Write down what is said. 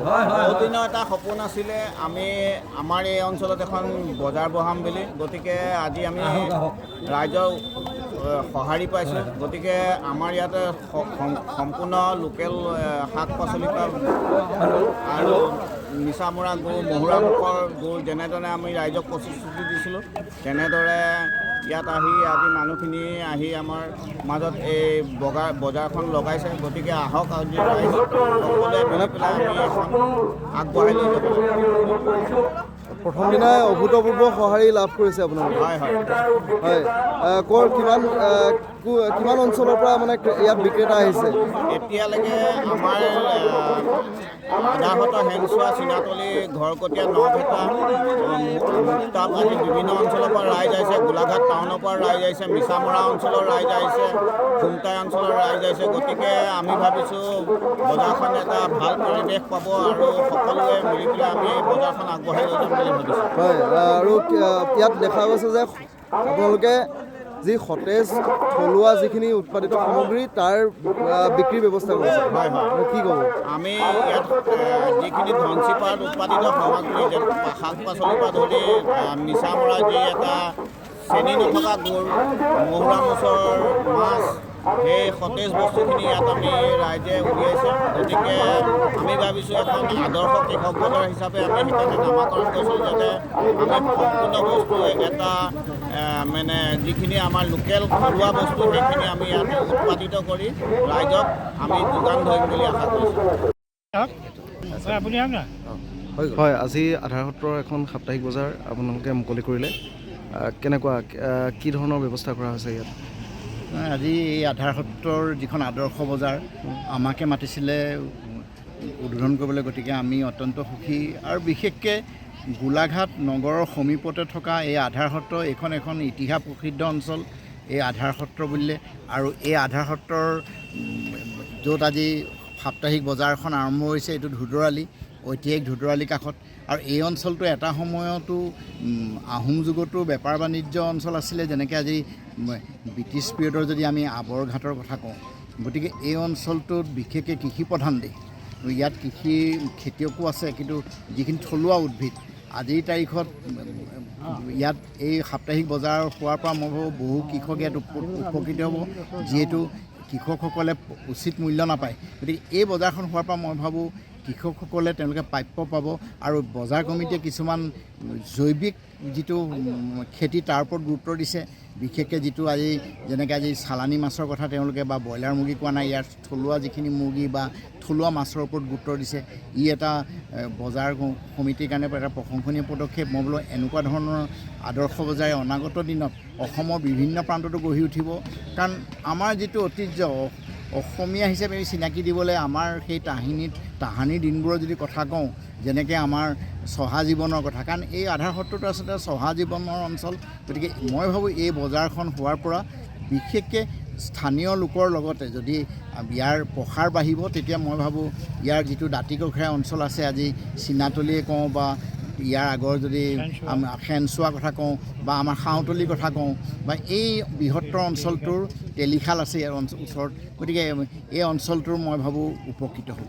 বহুদিনৰ এটা সপোন আছিলে আমি আমাৰ এই অঞ্চলত এখন বজাৰ বহাম বুলি। গতিকে আজি আমি ৰাইজৰ সঁহাৰি পাইছোঁ। গতিকে আমাৰ ইয়াতে সম্পূৰ্ণ লোকেল শাক পাচলি আৰু মিছামৰা গুড়, মহুৰা মুখৰ গুড় যেনেদৰে আমি ৰাইজক প্ৰতিশ্ৰুতি দিছিলোঁ, তেনেদৰে ইয়াত আজি মানুহখিনি আমাৰ মাজত এই বজাৰখন লগাইছে। গতিকে আহক আজি ৰাইজ সকলোৱে মিলি পেলাই আমি এখন আগবঢ়াই লৈ যাব। প্ৰথম দিনাই অভূতপূৰ্ব সঁহাৰি লাভ কৰিছে আপোনালোকে? হয় হয় হয়। কিমান অঞ্চলৰ পৰা মানে ইয়াত বিক্ৰেতা আহিছে? এতিয়ালৈকে আমাৰ আধাসত হেনচোৱা, চিনাতলি, ঘৰকটীয়া, নভেটা, মুক্তাপ আদি বিভিন্ন অঞ্চলৰ পৰা ৰাইজ আহিছে। গোলাঘাট টাউনৰ পৰা ৰাইজ আহিছে, মিছামৰা অঞ্চলৰ ৰাইজ আহিছে, খুমটাই অঞ্চলৰ ৰাইজ আহিছে। গতিকে আমি ভাবিছোঁ বজাৰখন এটা ভাল পৰিৱেশ পাব আৰু সকলোৱে মিলি পেলাই আমি এই বজাৰখন আগবঢ়াই লৈ যাম বুলি ভাবিছোঁ। হয়, আৰু ইয়াত দেখা গৈছে যে আপোনালোকে যি সতেজ থলুৱা যিখিনি উৎপাদিত সামগ্ৰী তাৰ বিক্ৰীৰ ব্যৱস্থা কৰিছে। হয় হয়, কি ক'ব? আমি ইয়াত যিখিনি ধনচিপাত উৎপাদিত সামগ্ৰী, শাক পাচলিৰ পৰা ধৰি মিছামৰা যি এটা চেনি নথকা গুড়, মহুৰা মাছৰ মাছ, সেই সতেজ বস্তুখিনি ইয়াত আমি ৰাইজে উলিয়াইছে। গতিকে আমি ভাবিছোঁ এখন আদৰ্শ কৃষক বজাৰ হিচাপে আমি সেইকাৰণে নামাকৰণ কৰিছোঁ, যাতে আমি সম্পূৰ্ণ বস্তু এটা মানে যিখিনি আমাৰ লোকেল ঘৰুৱা বস্তু সেইখিনি আমি ইয়াত উৎপাদিত কৰি ৰাইজক আমি যোগান ধৰিম বুলি আশা কৰিছোঁ। হয়, আজি আধাৰ সত্ৰৰ এখন সাপ্তাহিক বজাৰ আপোনালোকে মুকলি কৰিলে। কেনেকুৱা, কি ধৰণৰ ব্যৱস্থা কৰা হৈছে ইয়াত? আজি এই আধাৰ সত্ৰৰ যিখন আদৰ্শ বজাৰ আমাকে মাতিছিলে উদ্বোধন কৰিবলৈ। গতিকে আমি অত্যন্ত সুখী, আৰু বিশেষকৈ গোলাঘাট নগৰৰ সমীপতে থকা এই আধাৰ সত্ৰ, এখন ইতিহাস প্ৰসিদ্ধ অঞ্চল এই আধাৰ সত্ৰ বুলিলে। আৰু এই আধাৰ সত্ৰৰ য'ত আজি সাপ্তাহিক বজাৰখন আৰম্ভ হৈছে, এইটো ধুদৰালি, ঐতিহাসিক ধুদৰালি কাষত। আৰু এই অঞ্চলটো এটা সময়তো আহোম যুগতো বেপাৰ বাণিজ্য অঞ্চল আছিলে, যেনেকৈ আজি ব্ৰিটিছ পিৰিয়ডৰ যদি আমি আৱৰঘাটৰ কথা কওঁ। গতিকে এই অঞ্চলটোত বিশেষকৈ কৃষি প্ৰধান দেশ। ইয়াত খেতিয়কো আছে, কিন্তু যিখিনি থলুৱা উদ্ভিদ আজিৰ তাৰিখত ইয়াত এই সাপ্তাহিক বজাৰ হোৱাৰ পৰা মই ভাবোঁ বহু কৃষক ইয়াত উপকৃত হ'ব, যিহেতু কৃষকসকলে উচিত মূল্য নাপায়। গতিকে এই বজাৰখন হোৱাৰ পৰা মই ভাবোঁ কৃষকসকলে তেওঁলোকে প্ৰাপ্য পাব, আৰু বজাৰ কমিটিয়ে কিছুমান জৈৱিক যিটো খেতি তাৰ ওপৰত গুৰুত্ব দিছে। বিশেষকৈ যিটো যেনেকৈ আজি চালানী মাছৰ কথা তেওঁলোকে বা ব্ৰইলাৰ মুৰ্গী কোৱা নাই, ইয়াৰ থলুৱা যিখিনি মুৰ্গী বা থলুৱা মাছৰ ওপৰত গুৰুত্ব দিছে। এটা বজাৰ সমিতিৰ কাৰণে এটা প্ৰশংসনীয় পদক্ষেপ। মই বোলো এনেকুৱা ধৰণৰ আদৰ্শ বজাৰে অনাগত দিনত অসমৰ বিভিন্ন প্ৰান্ততো গঢ়ি উঠিব। কাৰণ আমাৰ যিটো ঐতিহ্য অসমীয়া হিচাপে আমি চিনাকি দিবলৈ আমাৰ সেই তাহানিৰ দিনবোৰৰ যদি কথা কওঁ, যেনেকৈ আমাৰ চহা জীৱনৰ কথা, কাৰণ এই আধাৰ সত্ৰটো আচলতে চহা জীৱনৰ অঞ্চল। গতিকে মই ভাবোঁ এই বজাৰখন হোৱাৰ পৰা বিশেষকৈ স্থানীয় লোকৰ লগতে যদি ইয়াৰ প্ৰসাৰ বাঢ়িব, তেতিয়া মই ভাবোঁ ইয়াৰ যিটো দাঁতিকাষৰীয়া অঞ্চল আছে, আজি চিনাতলিয়ে কওঁ বা ইয়াৰ আগৰ যদি খেনচোৱা কথা কওঁ বা আমাৰ সাউতলিৰ কথা কওঁ, বা এই বৃহত্তৰ অঞ্চলটোৰ তেলিখাল আছে ইয়াৰ ওচৰত। গতিকে এই অঞ্চলটোৰ মই ভাবোঁ উপকৃত হ'ব।